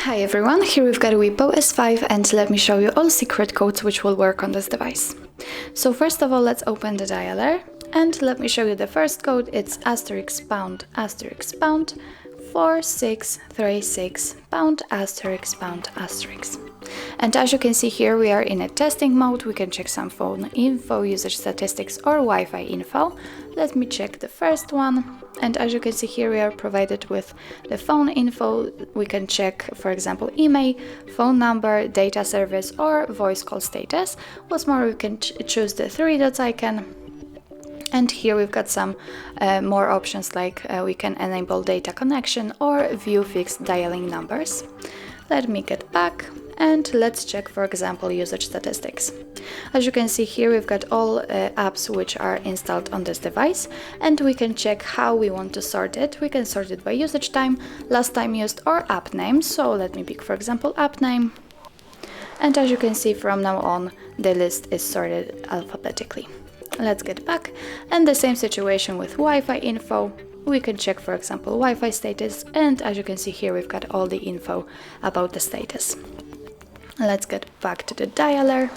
Hi everyone, here we've got a WIEPPO S5 and let me show you all secret codes which will work on this device. So first of all, let's open the dialer and let me show you the first code. It's *##* 4636 #*#*. And as you can see here, we are in a testing mode. We can check some phone info, usage statistics or Wi-Fi info. Let me check the first one. And as you can see here, we are provided with the phone info. We can check, for example, IMEI, phone number, data service or voice call status. What's more, we can choose the 3 dots icon. And here we've got some more options, like we can enable data connection or view fixed dialing numbers. Let me get back and let's check, for example, usage statistics. As you can see here, we've got all apps which are installed on this device, and we can check how we want to sort it. We can sort it by usage time, last time used or app name. So let me pick, for example, app name. And as you can see, from now on, the list is sorted alphabetically. Let's get back, and the same situation with Wi-Fi info. We can check, for example, Wi-Fi status, and as you can see here, we've got all the info about the status. Let's get back to the dialer,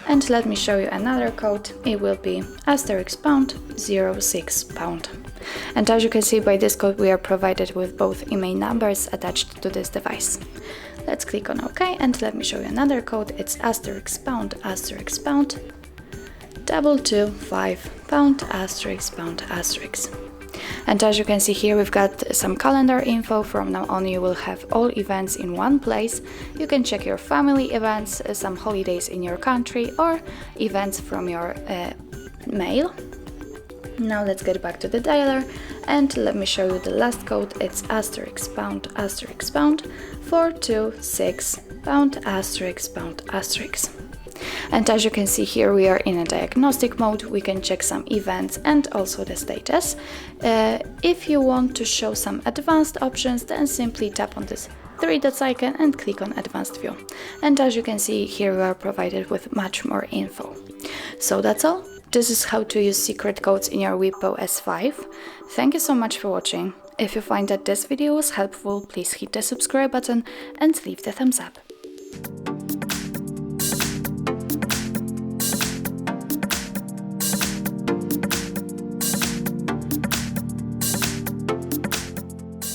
and let me show you another code. It will be *#06#. And as you can see, by this code we are provided with both IMEI numbers attached to this device. Let's click on OK, and let me show you another code. It's *##225 *##*. And as you can see here, we've got some calendar info. From now on, you will have all events in one place. You can check your family events, some holidays in your country, or events from your mail. Now let's get back to the dialer and let me show you the last code. It's *##426 *##*. And as you can see here, we are in a diagnostic mode. We can check some events and also the status. If you want to show some advanced options, then simply tap on this 3 dots icon and click on advanced view. And as you can see here, we are provided with much more info. So that's all. This is how to use secret codes in your WIEPPO S5. Thank you so much for watching. If you find that this video was helpful, please hit the subscribe button and leave the thumbs up.